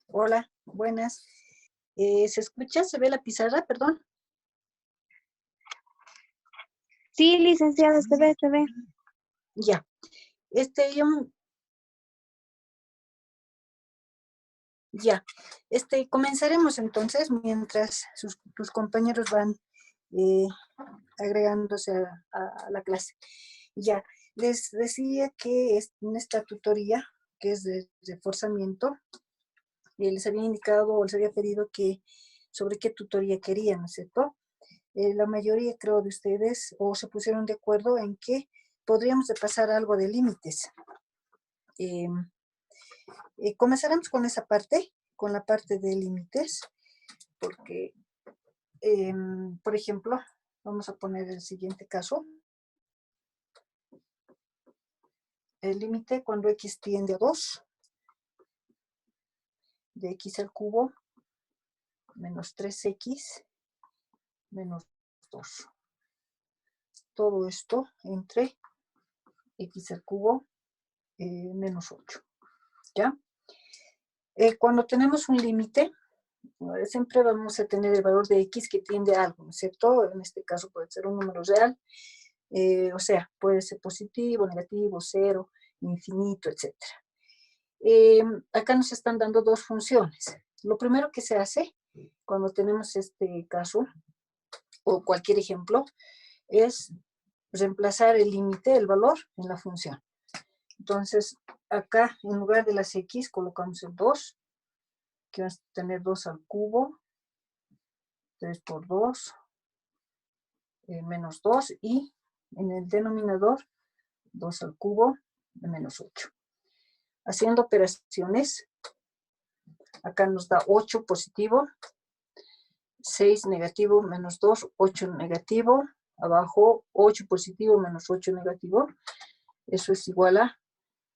Hola, buenas. ¿Se escucha? ¿Se ve la pizarra? Perdón. Sí, licenciada, se ve, se ve. Ya. Ya. Comenzaremos entonces mientras tus compañeros van agregándose a la clase. Ya. Les decía que en esta tutoría, que es de reforzamiento, les había indicado o les había pedido que sobre qué tutoría querían, ¿no es cierto? La mayoría, creo, de ustedes o se pusieron de acuerdo en que podríamos de pasar algo de límites. Comenzaremos con esa parte, con la parte de límites, porque, por ejemplo, vamos a poner el siguiente caso. El límite cuando x tiende a 2, de x al cubo, menos 3x, menos 2. Todo esto entre x al cubo, menos 8. ¿Ya? Cuando tenemos un límite, siempre vamos a tener el valor de x que tiende a algo, ¿no es cierto? En este caso puede ser un número real, o sea, puede ser positivo, negativo, cero, infinito, etc. Acá nos están dando dos funciones. Lo primero que se hace cuando tenemos este caso, o cualquier ejemplo, es reemplazar el límite, el valor, en la función. Entonces, acá, en lugar de las x, colocamos el 2, que vamos a tener 2 al cubo, 3 por 2, menos 2, y en el denominador, 2 al cubo, menos 8. Haciendo operaciones, acá nos da 8 positivo, 6 negativo, menos 2, 8 negativo, abajo 8 positivo, menos 8 negativo, eso es igual a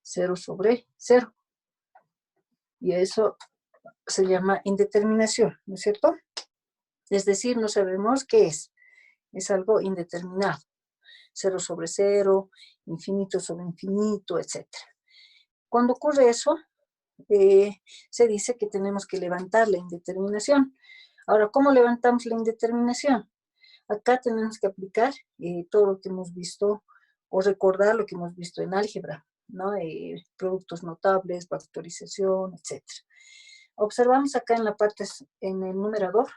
0 sobre 0. Y eso se llama indeterminación, ¿no es cierto? Es decir, no sabemos qué es algo indeterminado. 0 sobre 0, infinito sobre infinito, etc. Cuando ocurre eso, se dice que tenemos que levantar la indeterminación. Ahora, ¿cómo levantamos la indeterminación? Acá tenemos que aplicar todo lo que hemos visto o recordar lo que hemos visto en álgebra, ¿no? Productos notables, factorización, etc. Observamos acá en la parte, en el numerador,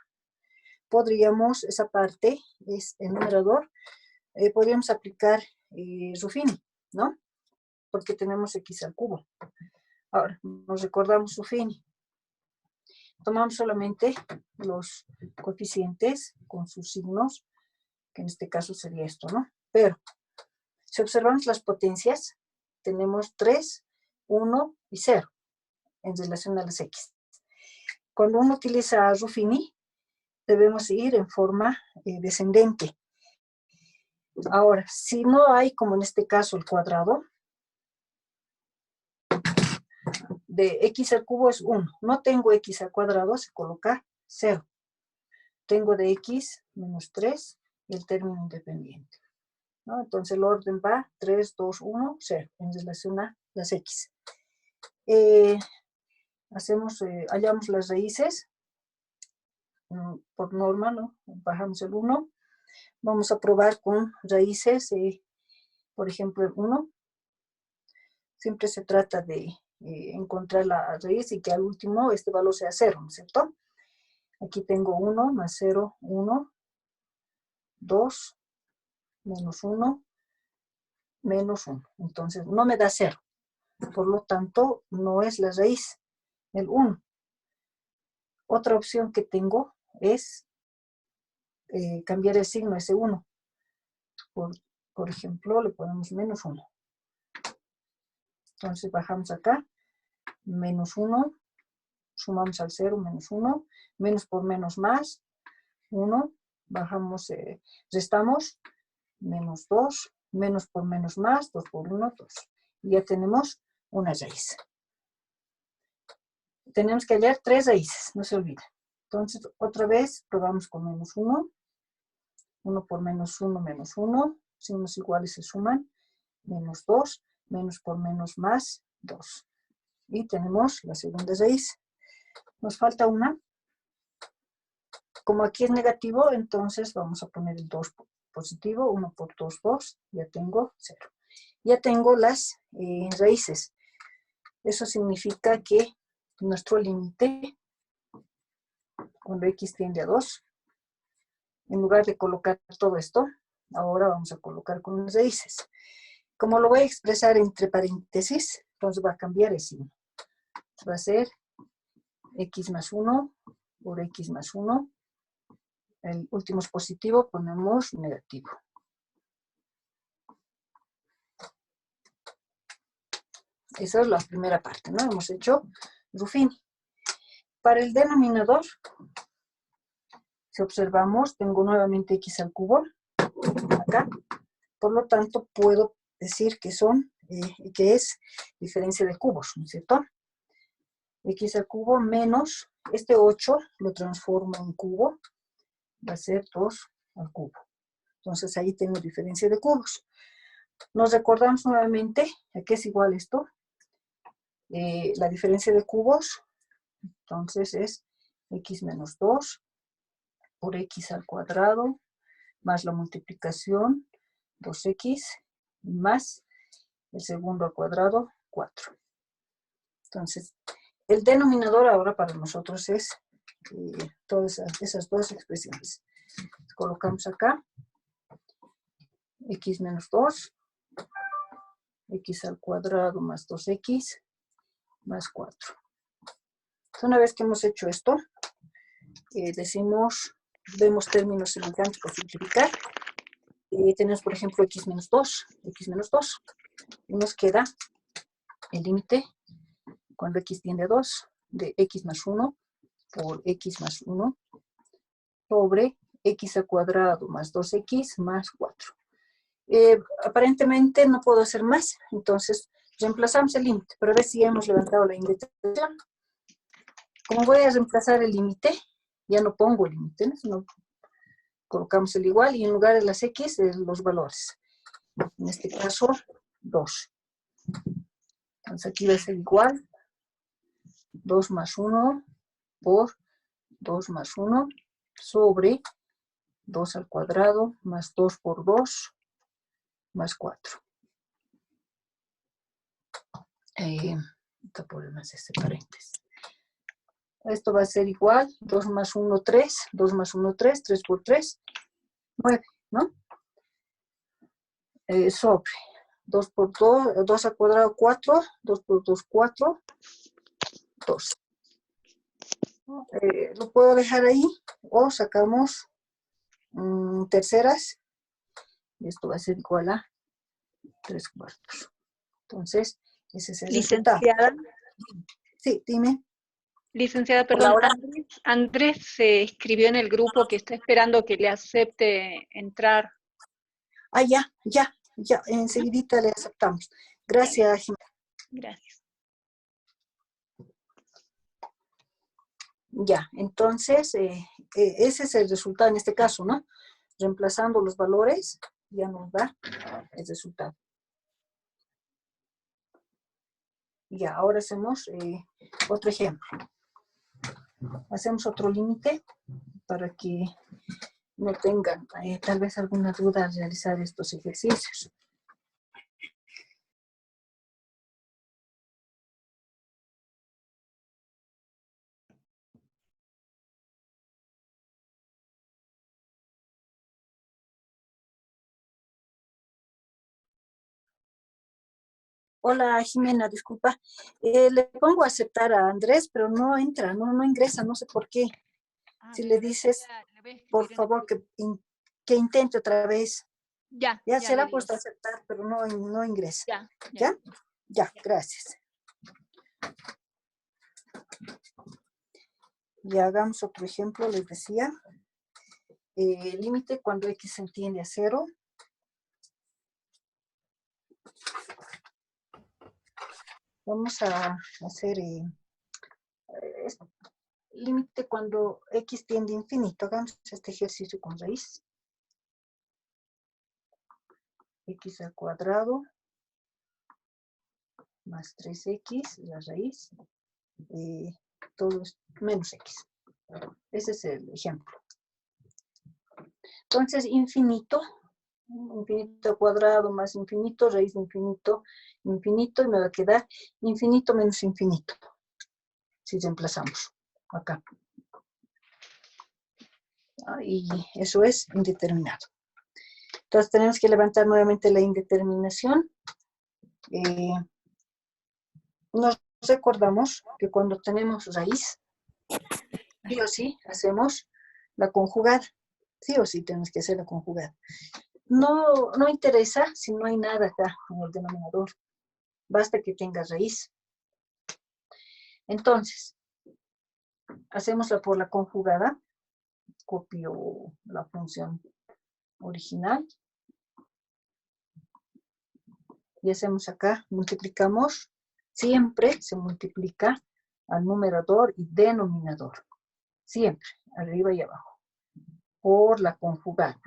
podríamos, esa parte es el numerador, podríamos aplicar Ruffini, ¿no? Porque tenemos x al cubo. Ahora, nos recordamos Ruffini. Tomamos solamente los coeficientes con sus signos, que en este caso sería esto, ¿no? Pero, si observamos las potencias, tenemos 3, 1 y 0 en relación a las x. Cuando uno utiliza Ruffini, debemos ir en forma descendente. Ahora, si no hay, como en este caso, el cuadrado, de x al cubo es 1. No tengo x al cuadrado, se coloca 0. Tengo de x menos 3 y el término independiente, ¿no? Entonces el orden va 3, 2, 1, 0 en relación a las x. Hallamos las raíces por norma, ¿no? Bajamos el 1. Vamos a probar con raíces, por ejemplo, el 1. Siempre se trata de encontrar la raíz y que al último este valor sea 0, ¿no es cierto? Aquí tengo 1 más 0, 1, 2, menos 1, menos 1. Entonces no me da 0. Por lo tanto, no es la raíz, el 1. Otra opción que tengo es cambiar el signo, ese 1. Por ejemplo, le ponemos menos 1. Entonces bajamos acá, menos 1, sumamos al 0, menos 1, menos por menos más, 1, bajamos, restamos, menos 2, menos por menos más, 2 por 1, 2. Y ya tenemos una raíz. Tenemos que hallar 3 raíces, no se olviden. Entonces, otra vez, probamos con menos 1. 1 por menos 1, menos 1. Signos iguales se suman. Menos 2, menos por menos más, 2. Y tenemos la segunda raíz. Nos falta una. Como aquí es negativo, entonces vamos a poner el 2 positivo. 1 por 2, 2. Ya tengo 0. Ya tengo las raíces. Eso significa que nuestro límite, cuando x tiende a 2, en lugar de colocar todo esto, ahora vamos a colocar con las raíces. Como lo voy a expresar entre paréntesis, entonces va a cambiar el signo. Va a ser x más 1 por x más 1. El último es positivo, ponemos negativo. Esa es la primera parte, ¿no? Hemos hecho Ruffini. Para el denominador, si observamos, tengo nuevamente x al cubo, acá. Por lo tanto, puedo decir que que es diferencia de cubos, ¿no es cierto? X al cubo menos, este 8 lo transformo en cubo, va a ser 2 al cubo. Entonces ahí tengo diferencia de cubos. Nos recordamos nuevamente a qué es igual esto. La diferencia de cubos, entonces es x menos 2 por x al cuadrado, más la multiplicación, 2x, más el segundo al cuadrado, 4. Entonces, el denominador ahora para nosotros es todas esas dos expresiones. Colocamos acá x menos 2, x al cuadrado más 2x más 4. Entonces, una vez que hemos hecho esto, vemos términos semejantes para simplificar. Tenemos, por ejemplo, x menos 2, y nos queda el límite cuando x tiende a 2 de x más 1 por x más 1 sobre x al cuadrado más 2x más 4. Aparentemente no puedo hacer más, entonces reemplazamos el límite, pero a ver si hemos levantado la indeterminación. Como voy a reemplazar el límite, ya no pongo el límite, ¿no? Sino colocamos el igual y en lugar de las x, los valores. En este caso, 2. Entonces aquí va a ser igual 2 más 1 por 2 más 1 sobre 2 al cuadrado más 2 por 2 más 4. Este problema es este paréntesis. Esto va a ser igual 2 más 1, 3, 2 más 1, 3, 3 por 3, 9, ¿no? Sobre 2 por 2, 2 al cuadrado 4, 2 por 2, 4, 2. Lo puedo dejar ahí o sacamos terceras y esto va a ser igual a 3 cuartos. Entonces, ese es el resultado. Licenciada. Sí, dime. Licenciada, Por perdón, ahora. Andrés se escribió en el grupo que está esperando que le acepte entrar. Ah, ya, enseguidita le aceptamos. Gracias, Jimena. Gracias. Ya, entonces, ese es el resultado en este caso, ¿no? Reemplazando los valores, ya nos da el resultado. Ya, ahora hacemos otro ejemplo. Hacemos otro límite para que no tengan tal vez alguna duda al realizar estos ejercicios. Hola, Jimena, disculpa. Le pongo a aceptar a Andrés, pero no entra, no ingresa, no sé por qué. Si le dices, por favor, que intente otra vez. Ya Se le le ha digo. puesto a aceptar, pero no ingresa. Ya. Ya, gracias. Y hagamos otro ejemplo, les decía. Límite cuando x se tiende a 0. Vamos a hacer límite cuando x tiende a infinito. Hagamos este ejercicio con raíz. X al cuadrado más 3x, la raíz, todo es menos x. Ese es el ejemplo. Entonces, infinito al cuadrado más infinito, raíz de infinito, infinito, y me va a quedar infinito menos infinito. Si reemplazamos acá. Y eso es indeterminado. Entonces tenemos que levantar nuevamente la indeterminación. Nos recordamos que cuando tenemos raíz, sí o sí hacemos la conjugada. Sí o sí tenemos que hacer la conjugada. No interesa si no hay nada acá en el denominador. Basta que tenga raíz. Entonces, hacemosla por la conjugada. Copio la función original. Y hacemos acá, multiplicamos. Siempre se multiplica al numerador y denominador. Siempre, arriba y abajo. Por la conjugada.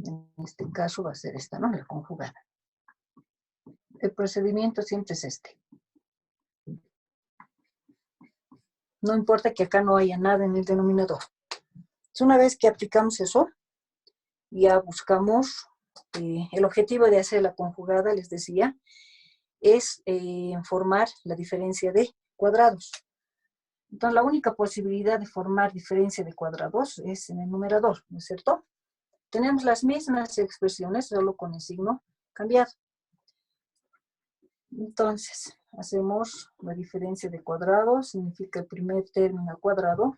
En este caso va a ser esta, ¿no? La conjugada. El procedimiento siempre es este. No importa que acá no haya nada en el denominador. Una vez que aplicamos eso, ya buscamos, el objetivo de hacer la conjugada, les decía, es formar la diferencia de cuadrados. Entonces, la única posibilidad de formar diferencia de cuadrados es en el numerador, ¿no es cierto? Tenemos las mismas expresiones, solo con el signo cambiado. Entonces, hacemos la diferencia de cuadrado, significa el primer término al cuadrado,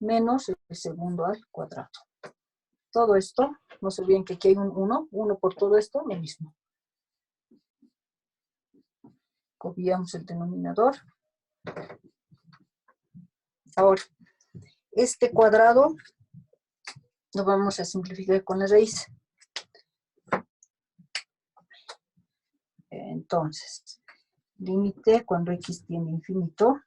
menos el segundo al cuadrado. Todo esto, no se olviden que aquí hay un 1 por todo esto, lo mismo. Copiamos el denominador. Ahora, este cuadrado lo vamos a simplificar con la raíz. Entonces, límite cuando x tiende a infinito.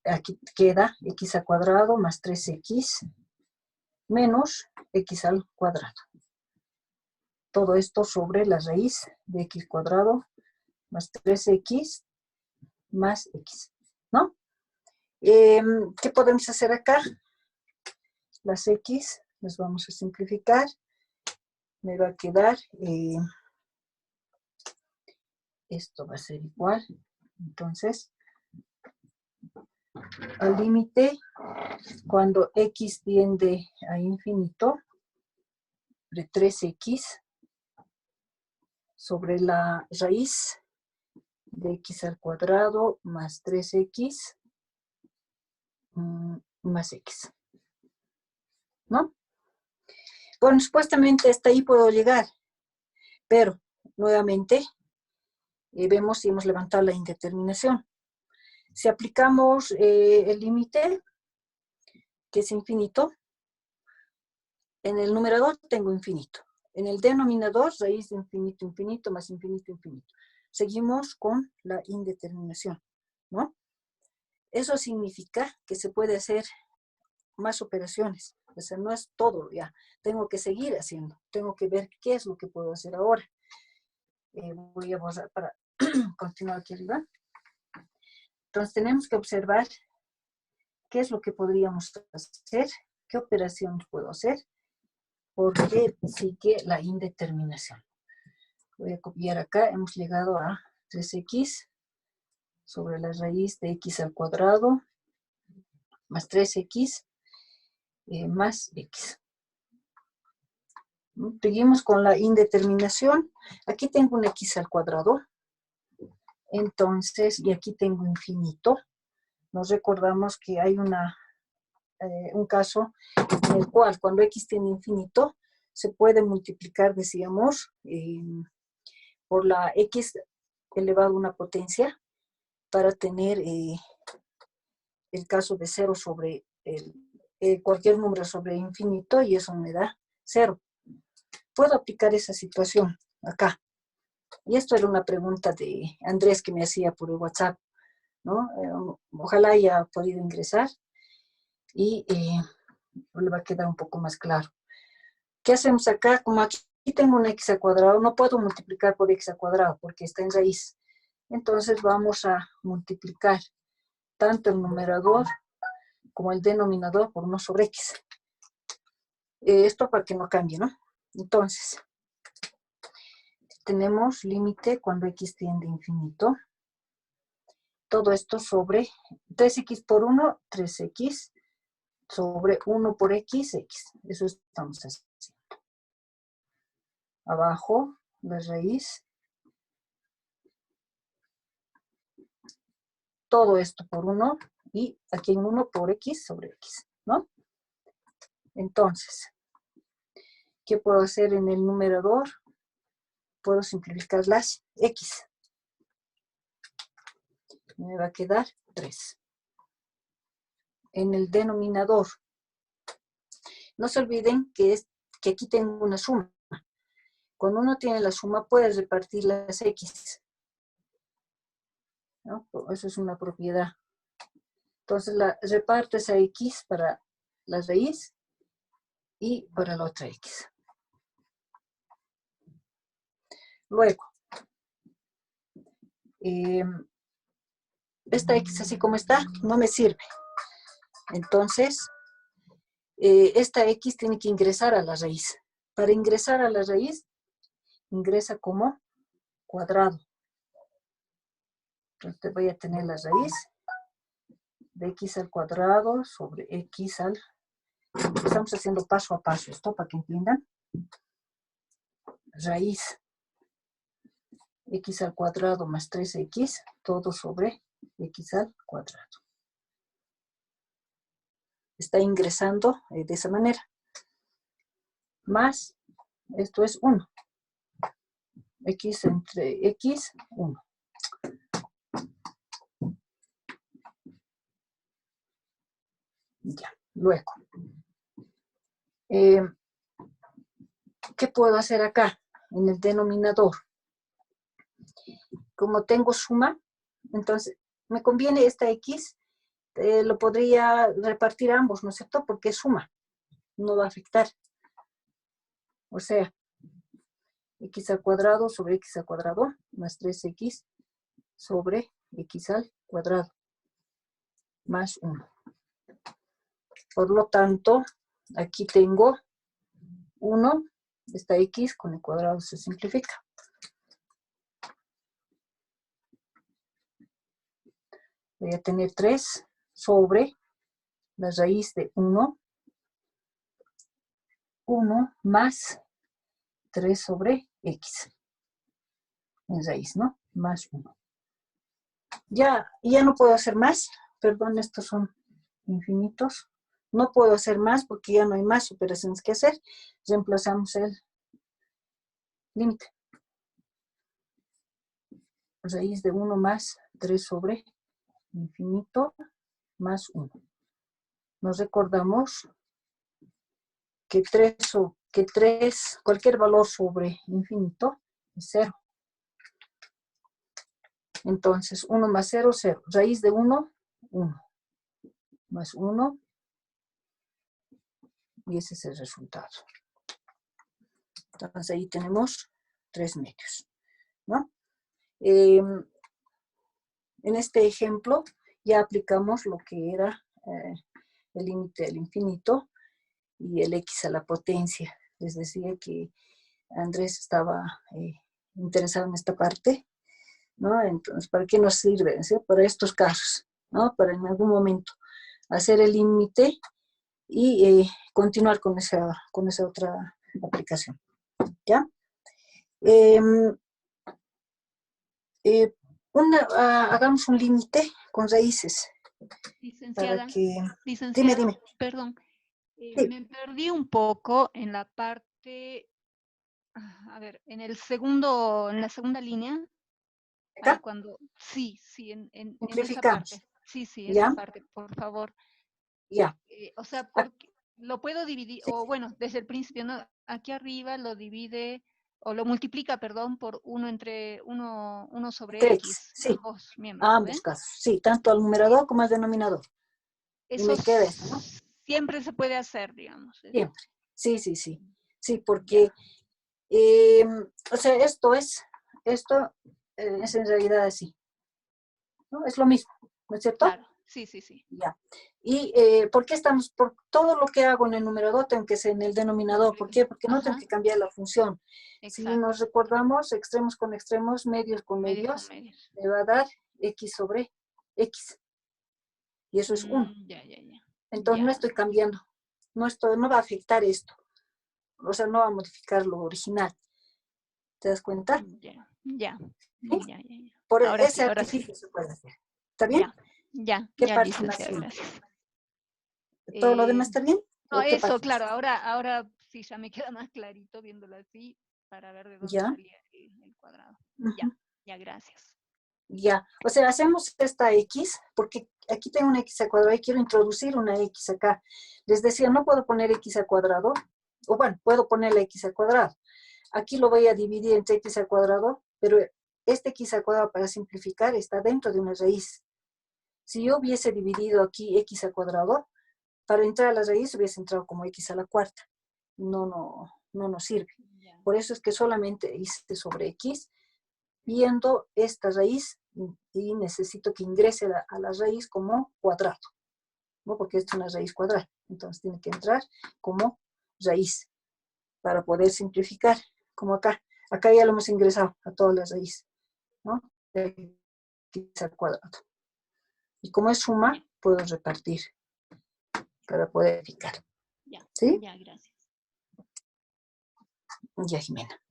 Aquí queda x al cuadrado más 3x menos x al cuadrado. Todo esto sobre la raíz de x cuadrado más 3x más x, ¿no? ¿Qué podemos hacer acá? Las x las vamos a simplificar. Me va a quedar, esto va a ser igual. Entonces, al límite, cuando x tiende a infinito, de 3x sobre la raíz de x al cuadrado más 3x más x, ¿no? Bueno, supuestamente hasta ahí puedo llegar, pero nuevamente vemos si hemos levantado la indeterminación. Si aplicamos el límite, que es infinito, en el numerador tengo infinito. En el denominador, raíz de infinito, infinito, más infinito, infinito. Seguimos con la indeterminación, ¿no? Eso significa que se puede hacer más operaciones. O sea, no es todo ya. Tengo que seguir haciendo. Tengo que ver qué es lo que puedo hacer ahora. Voy a borrar para continuar aquí arriba. Entonces tenemos que observar qué es lo que podríamos hacer, qué operación puedo hacer, porque sigue la indeterminación. Voy a copiar acá. Hemos llegado a 3x sobre la raíz de x al cuadrado más 3x más x. Seguimos con la indeterminación. Aquí tengo un x al cuadrado. Entonces, y aquí tengo infinito. Nos recordamos que hay un caso en el cual cuando x tiene infinito, se puede multiplicar, decíamos, por la x elevado a una potencia para tener el caso de 0 sobre cualquier número sobre infinito, y eso me da 0. Puedo aplicar esa situación acá. Y esto era una pregunta de Andrés que me hacía por el WhatsApp, ¿no? Ojalá haya podido ingresar y le va a quedar un poco más claro. ¿Qué hacemos acá? Como aquí tengo un x al cuadrado, no puedo multiplicar por x al cuadrado porque está en raíz. Entonces vamos a multiplicar tanto el numerador como el denominador por 1 sobre x. Esto para que no cambie, ¿no? Entonces, tenemos límite cuando x tiende a infinito. Todo esto sobre 3x por 1, 3x, sobre 1 por x, x. Eso estamos haciendo. Abajo, la raíz. Todo esto por 1, y aquí hay 1 por x sobre x, ¿no? Entonces, ¿qué puedo hacer en el numerador? Puedo simplificar las x. Me va a quedar 3. En el denominador, no se olviden que aquí tengo una suma. Cuando uno tiene la suma, puede repartir las x, ¿no? Eso es una propiedad. Entonces, reparto esa x para la raíz y para la otra x. Luego, esta x así como está, no me sirve. Entonces, esta x tiene que ingresar a la raíz. Para ingresar a la raíz, ingresa como cuadrado. Entonces voy a tener la raíz de x al cuadrado sobre x al Estamos haciendo paso a paso esto para que entiendan. Raíz x al cuadrado más 3x, todo sobre x al cuadrado. Está ingresando de esa manera. Más, esto es 1. X entre x, 1. Ya, luego. ¿Qué puedo hacer acá? En el denominador. Como tengo suma, entonces me conviene esta x, lo podría repartir a ambos, ¿no es cierto? Porque es suma, no va a afectar. O sea, x al cuadrado sobre x al cuadrado más 3x sobre x al cuadrado más 1. Por lo tanto, aquí tengo 1, esta x con el cuadrado se simplifica. Voy a tener 3 sobre la raíz de 1 más 3 sobre x. En raíz, ¿no? Más 1. Ya no puedo hacer más. Perdón, estos son infinitos. No puedo hacer más porque ya no hay más operaciones que hacer. Reemplazamos el límite. Raíz de 1 más 3 sobre infinito más 1. Nos recordamos que 3, cualquier valor sobre infinito es 0. Entonces, 1 más 0, 0. Raíz de 1, 1. Más 1. Y ese es el resultado. Entonces, ahí tenemos 3 medios, ¿no? En este ejemplo, ya aplicamos lo que era el límite del infinito y el x a la potencia. Les decía que Andrés estaba interesado en esta parte, ¿no? Entonces, ¿para qué nos sirve? ¿Sí? Para estos casos, ¿no? Para en algún momento hacer el límite y continuar con esa otra aplicación, ¿ya? Hagamos un límite con raíces. Licenciada, Para que... licenciada, Dime. perdón. Sí. Me perdí un poco en la parte, a ver, en la segunda línea. Ahí ¿Acá? cuando, sí, en esa Simplificamos. parte. Sí, esa ¿Ya? parte, por favor. Ya. O sea, Ah, porque lo puedo dividir, sí. o bueno, desde el principio, ¿no? Aquí arriba lo divide, o lo multiplica, perdón, por 1 sobre Entre X, X, sí. ambos miembros, A ¿no ambos ven? casos. Sí, tanto al numerador como al denominador. Y Eso me queda esto, ¿no? siempre se puede hacer, digamos. Siempre. Sí. Sí, Ya, porque, o sea, esto es en realidad así, ¿no? Es lo mismo, ¿no es cierto? claro, sí. Ya. ¿Y por qué estamos? Por todo lo que hago en el numerador tengo que ser en el denominador. ¿Por qué? Porque no tengo Ajá, que cambiar la función. Si exacto. nos recordamos, extremos con extremos, medios con Medios con medios, medios. me va a dar x sobre x. Y eso es 1. Ya. Entonces no Ya. estoy cambiando. No va a afectar esto. O sea, no va a modificar lo original. ¿Te das cuenta? Ya. ¿Sí? Ya. Por Ahora ese sí, ahora sí. artificio se puede hacer. ¿Está bien? ¿Qué Ya, parte más licenciada, simple? gracias. ¿Todo lo demás está bien? No, ¿O qué eso, parte más claro, simple? ahora sí ya me queda más clarito viéndolo así para ver de dónde ¿Ya? salía el cuadrado. Uh-huh. Ya, gracias. Ya, o sea, hacemos esta X, porque aquí tengo una X al cuadrado y quiero introducir una X acá. Les decía, no puedo poner X al cuadrado, o bueno, puedo poner la X al cuadrado. Aquí lo voy a dividir entre X al cuadrado, pero este X al cuadrado, para simplificar, está dentro de una raíz. Si yo hubiese dividido aquí X al cuadrado, para entrar a la raíz hubiese entrado como X a la cuarta. No nos sirve. Por eso es que solamente hice sobre X, viendo esta raíz y necesito que ingrese a la raíz como cuadrado, ¿no? Porque esto es una raíz cuadrada, entonces tiene que entrar como raíz para poder simplificar, como acá. Acá ya lo hemos ingresado a toda la raíz, ¿no? X al cuadrado. Y como es suma, puedo repartir para poder fijar. Ya, ¿Sí? ya, gracias. Ya, Jimena.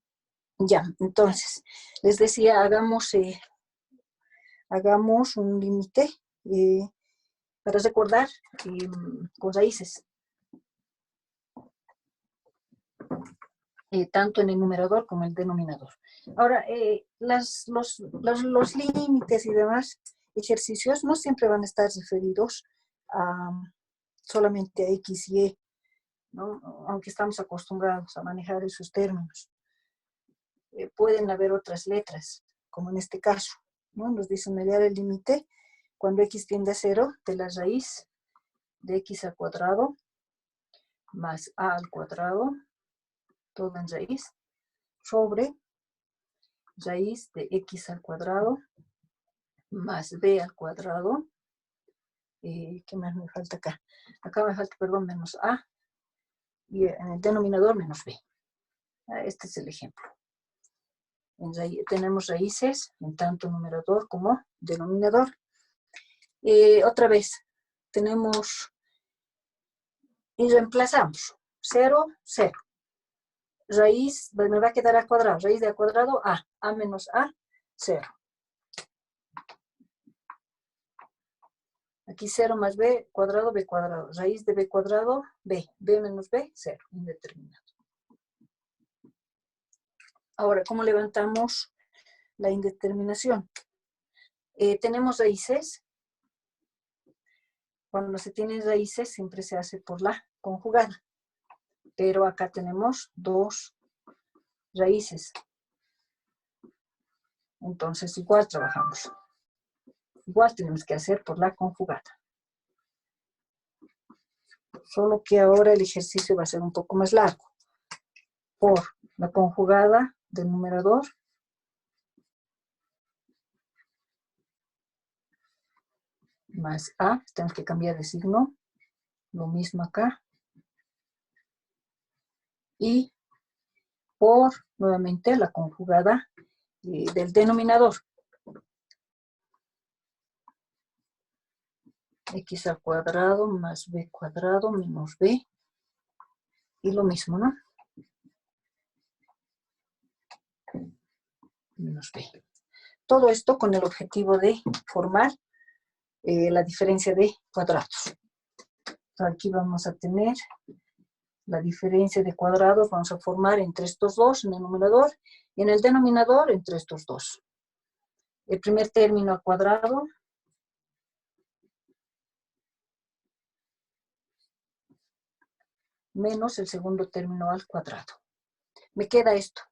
Ya, entonces, les decía, hagamos un límite para recordar con raíces, tanto en el numerador como en el denominador. Ahora, los límites y demás ejercicios no siempre van a estar referidos solamente a X y Y, ¿no? Aunque estamos acostumbrados a manejar esos términos. Pueden haber otras letras, como en este caso, ¿no? Nos dicen hallar el límite cuando X tiende a 0 de la raíz de X al cuadrado más A al cuadrado, todo en raíz, sobre raíz de X al cuadrado más B al cuadrado. ¿Qué más me falta acá? Acá me falta, perdón, menos A, y en el denominador menos B. Este es el ejemplo. Tenemos raíces en tanto numerador como denominador. Otra vez, tenemos y reemplazamos 0, 0. Raíz, me va a quedar A cuadrado, raíz de A cuadrado, A menos A, 0. Aquí 0 más B cuadrado, B cuadrado. Raíz de B cuadrado, B. B menos B, 0, indeterminado. Ahora, ¿cómo levantamos la indeterminación? Tenemos raíces. Cuando se tienen raíces, siempre se hace por la conjugada. Pero acá tenemos dos raíces. Entonces, igual trabajamos. Igual tenemos que hacer por la conjugada. Solo que ahora el ejercicio va a ser un poco más largo. Por la conjugada del numerador más A, tenemos que cambiar de signo, lo mismo acá. Y por, nuevamente, la conjugada del denominador. X al cuadrado más B cuadrado menos B. Y lo mismo, ¿no? Menos B. Todo esto con el objetivo de formar la diferencia de cuadrados. Aquí vamos a tener la diferencia de cuadrados, vamos a formar entre estos dos en el numerador y en el denominador entre estos dos. El primer término al cuadrado menos el segundo término al cuadrado. Me queda esto.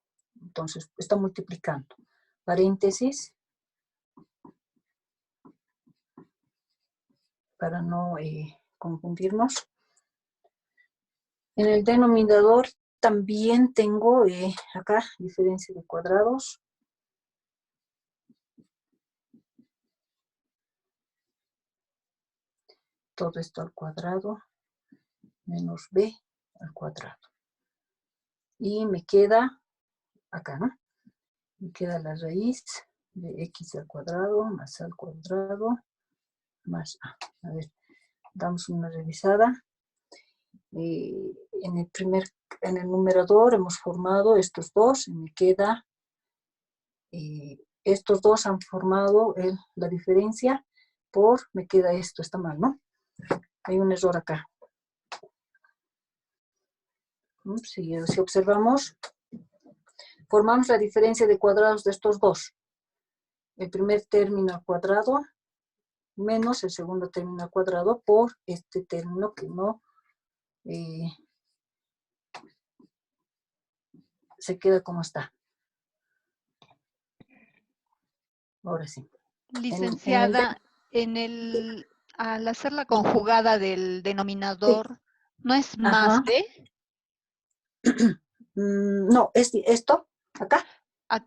Entonces, está multiplicando. Paréntesis. Para no confundirnos. En el denominador también tengo acá diferencia de cuadrados. Todo esto al cuadrado menos B al cuadrado. Y me queda acá, ¿no? Me queda la raíz de X al cuadrado más A al cuadrado más A. A ver, damos una revisada. En el numerador hemos formado estos dos y me queda, estos dos han formado la diferencia me queda esto, está mal, ¿no? Hay un error acá. Si observamos, formamos la diferencia de cuadrados de estos dos. El primer término al cuadrado menos el segundo término al cuadrado por este término que no se queda como está. Ahora sí. Licenciada, al hacer la conjugada del denominador, Sí. ¿no es Ajá. más B? No, es esto, acá.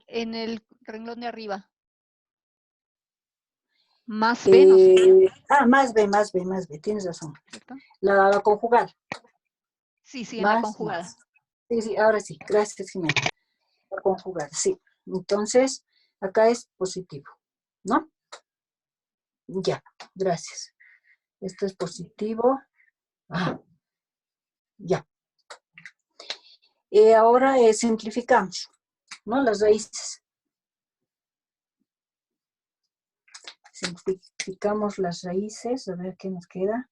En el renglón de arriba. Más B, ¿no sería? Más B, tienes razón. ¿Cierto? La conjugada. Sí, en la Más. conjugada. Sí, ahora sí, gracias, Jimena. La conjugada, sí. Entonces, acá es positivo, ¿no? Ya, gracias. Esto es positivo. Ya. Ahora simplificamos, ¿no? Las raíces. Simplificamos las raíces, a ver qué nos queda.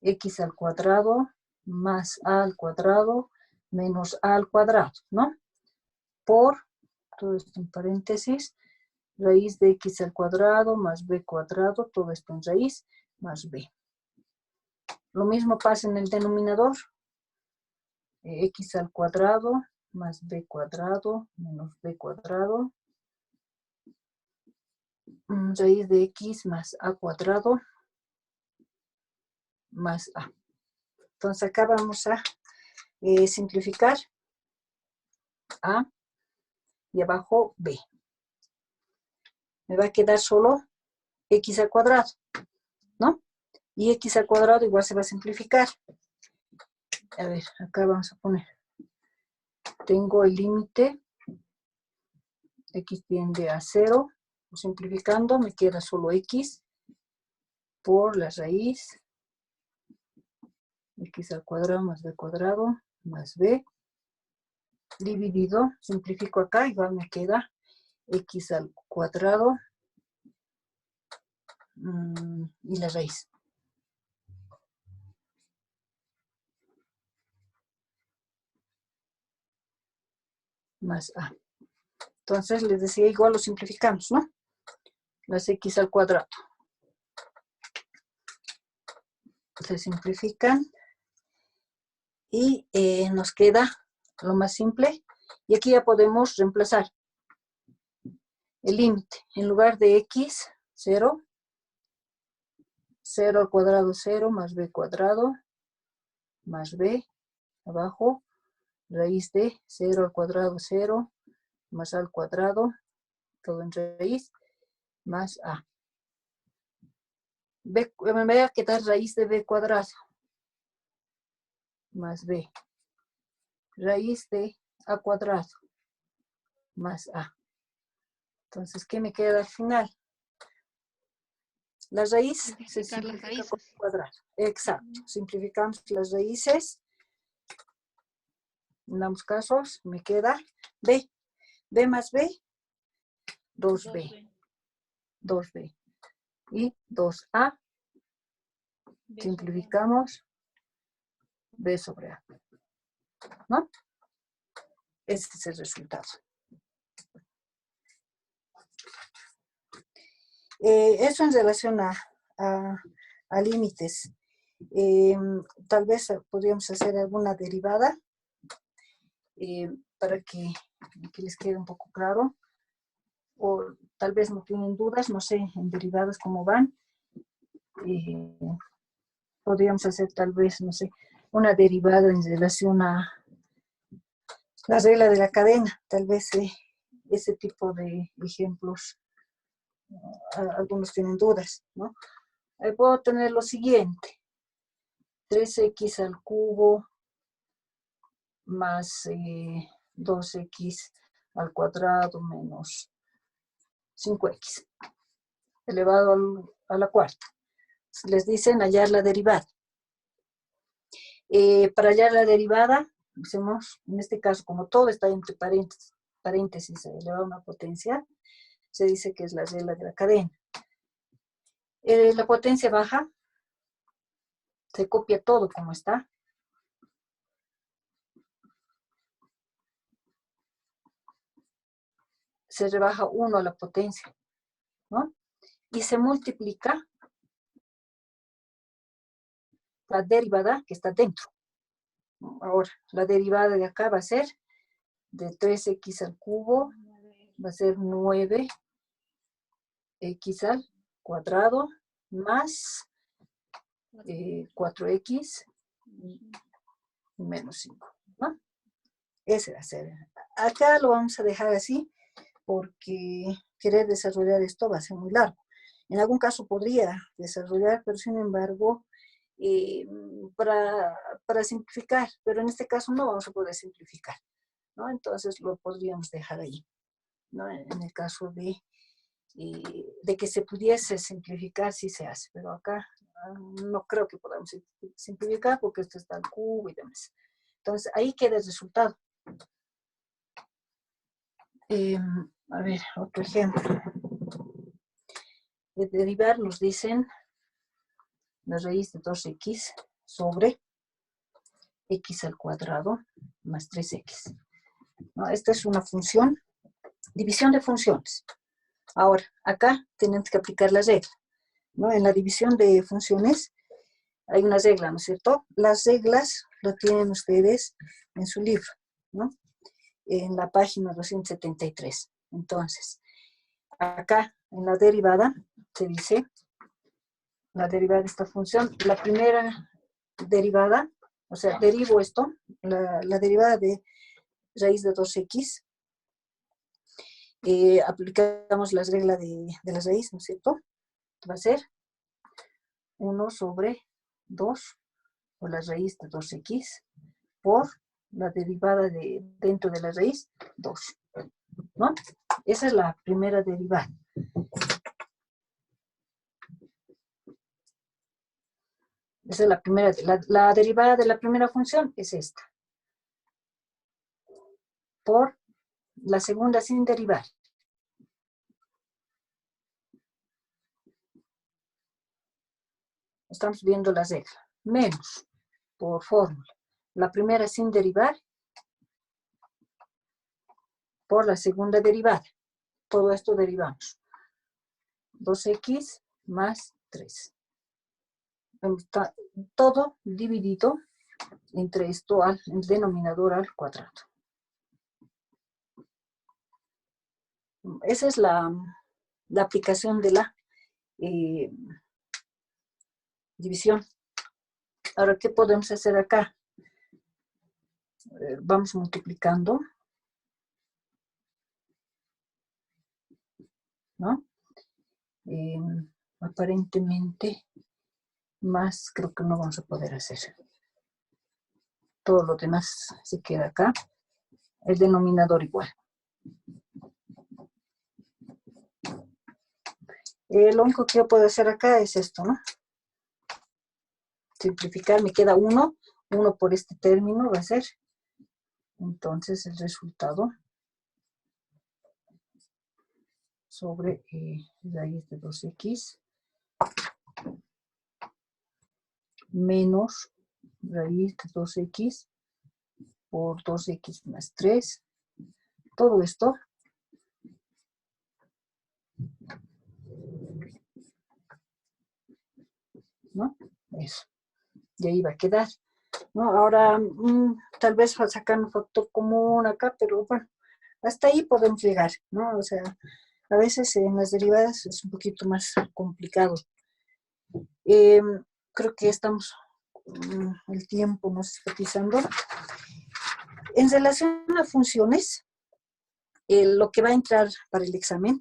X al cuadrado más A al cuadrado menos A al cuadrado, ¿no? Por, todo esto en paréntesis, raíz de X al cuadrado más B cuadrado, todo esto en raíz, más B. Lo mismo pasa en el denominador. X al cuadrado más B cuadrado menos B cuadrado. Raíz de X más A cuadrado más A. Entonces acá vamos a simplificar A y abajo B. Me va a quedar solo X al cuadrado, ¿no? Y X al cuadrado igual se va a simplificar. A ver, acá vamos a poner. Tengo el límite. X tiende a 0. Simplificando me queda solo X por la raíz. X al cuadrado más B cuadrado más B. Dividido, simplifico acá, igual me queda X al cuadrado y la raíz. Más A. Entonces les decía, igual lo simplificamos, ¿no? Las X al cuadrado. Se simplifican y nos queda lo más simple. Y aquí ya podemos reemplazar el límite. En lugar de X, 0. 0 al cuadrado, 0 más B cuadrado más B abajo. Raíz de 0 al cuadrado, 0 más A al cuadrado, todo en raíz, más A. B, me va a quedar raíz de B cuadrado, más B. Raíz de A cuadrado, más A. Entonces, ¿qué me queda al final? La raíz se simplifica con el cuadrado. Exacto. Simplificamos las raíces. En ambos casos me queda B. B más B, 2B. 2B. Y 2A. Simplificamos B sobre A. ¿No? Ese es el resultado. Eso en relación a límites. Tal vez podríamos hacer alguna derivada para que les quede un poco claro. O tal vez no tienen dudas, no sé, en derivadas cómo van. Podríamos hacer tal vez, no sé, una derivada en relación a la regla de la cadena. Tal vez ese tipo de ejemplos, algunos tienen dudas, ¿no? Puedo tener lo siguiente. 3x al cubo más 2x al cuadrado menos 5x elevado a la cuarta. Les dicen hallar la derivada. Para hallar la derivada, hacemos, en este caso, como todo está entre paréntesis elevado a una potencia, se dice que es la regla de la cadena. La potencia baja, se copia todo como está. Se rebaja 1 a la potencia, ¿no? Y se multiplica la derivada que está dentro. Ahora, la derivada de acá va a ser de 3x al cubo, va a ser 9x al cuadrado más 4x menos 5, ¿no? Ese va a ser. Acá lo vamos a dejar así porque querer desarrollar esto va a ser muy largo. En algún caso podría desarrollar, pero sin embargo, para simplificar, pero en este caso no vamos a poder simplificar, ¿no? Entonces lo podríamos dejar ahí, ¿no? En el caso de que se pudiese simplificar, sí se hace, pero acá no creo que podamos simplificar porque esto está al cubo y demás. Entonces, ahí queda el resultado. A ver, otro ejemplo. De derivar nos dicen la raíz de 2x sobre x al cuadrado más 3x. ¿No? Esta es una función, división de funciones. Ahora, acá tenemos que aplicar la regla, ¿no? En la división de funciones hay una regla, ¿no es cierto? Las reglas lo tienen ustedes en su libro, ¿no? En la página 273. Entonces, acá en la derivada se dice, la derivada de esta función, la primera derivada, o sea, derivo esto, la derivada de raíz de 2x, aplicamos la regla de la raíz, ¿no es cierto? Va a ser 1 sobre 2 por la raíz de 2x por la derivada de dentro de la raíz 2, ¿no? Esa es la primera derivada. Esa es la primera, la derivada de la primera función es esta. Por la segunda sin derivar. Estamos viendo la regla. Menos, por fórmula. La primera sin derivar por la segunda derivada. Todo esto derivamos. 2x más 3. Está todo dividido entre esto al el denominador al cuadrado. Esa es la aplicación de la división. Ahora, ¿qué podemos hacer acá? Vamos multiplicando, ¿no? Aparentemente, más creo que no vamos a poder hacer. Todo lo demás se queda acá. El denominador igual. Lo único que yo puedo hacer acá es esto, ¿no? Simplificar, me queda 1. 1 por este término va a ser. Entonces, el resultado sobre raíz de 2x menos raíz de 2x por 2x más 3. Todo esto ¿no? Eso. Y ahí va a quedar. ¿No? Ahora, tal vez va a sacar un factor común acá, pero bueno, hasta ahí podemos llegar, ¿no? O sea, a veces en las derivadas es un poquito más complicado. Creo que estamos, el tiempo nos está pisando. En relación a funciones, lo que va a entrar para el examen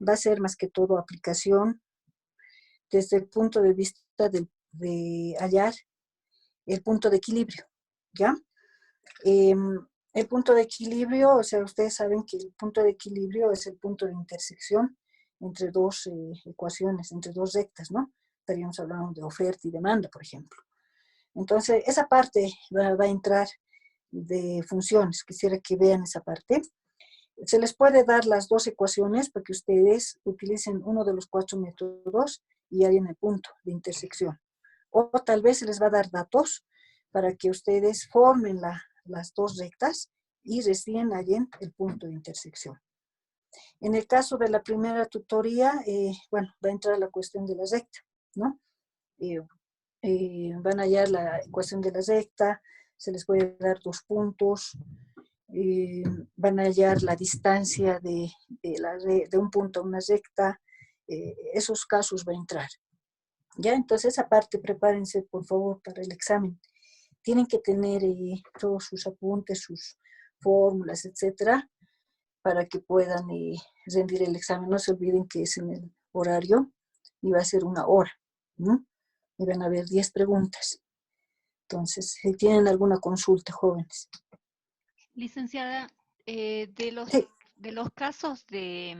va a ser más que todo aplicación desde el punto de vista de hallar el punto de equilibrio, ¿ya? El punto de equilibrio, o sea, ustedes saben que el punto de equilibrio es el punto de intersección entre dos ecuaciones, entre dos rectas, ¿no? Estaríamos hablando de oferta y demanda, por ejemplo. Entonces, esa parte va a entrar de funciones. Quisiera que vean esa parte. Se les puede dar las dos ecuaciones para que ustedes utilicen uno de los 4 métodos y hallen el punto de intersección. O tal vez se les va a dar datos para que ustedes formen las dos rectas y recién hallen el punto de intersección. En el caso de la primera tutoría, bueno, va a entrar la cuestión de la recta, ¿no? Van a hallar la ecuación de la recta, se les puede dar 2 puntos, van a hallar la distancia de un punto a una recta, esos casos va a entrar. ¿Ya? Entonces, esa parte, prepárense, por favor, para el examen. Tienen que tener todos sus apuntes, sus fórmulas, etcétera, para que puedan rendir el examen. No se olviden que es en el horario y va a ser 1 hora, ¿no? Y van a haber 10 preguntas. Entonces, si tienen alguna consulta, jóvenes. Licenciada, Sí. de los casos de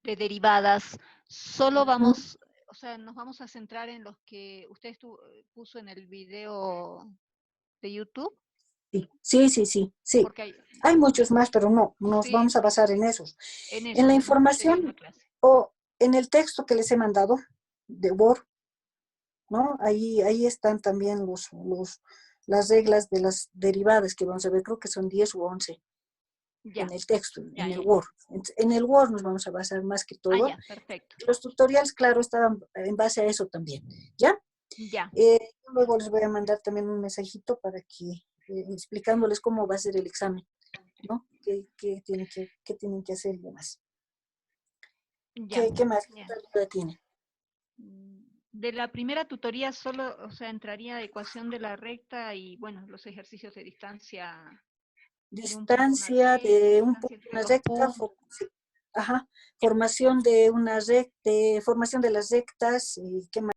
derivadas, ¿solo vamos o sea, nos vamos a centrar en los que usted puso en el video de YouTube, Sí. porque hay, Hay muchos ya, más, pero no, nos sí, vamos a basar en esos. en En esos la sería una información clase. o en el texto que les he mandado de Word, ¿no? Ahí están también las reglas de las derivadas que vamos a ver, creo que son 10 u 11 en Ya, el texto, ya, en el ya, ya. Word. En el Word nos vamos a basar más que Ah, todo. ya, perfecto. Los tutoriales, claro, estaban en base a eso también, ¿ya? Ya, Luego les voy a mandar también un mensajito para que, explicándoles cómo va a ser el examen, ¿no? Qué tienen que hacer y demás. ya, ¿Qué más? ¿Qué ya. otra duda tienen? De la primera tutoría solo, o sea, entraría ecuación de la recta y, bueno, los ejercicios de distancia de un punto a una Distancia recta, de un distancia punto a entre una los recta, puntos. ajá, Ya. formación de una recta, formación de las rectas, ¿qué más?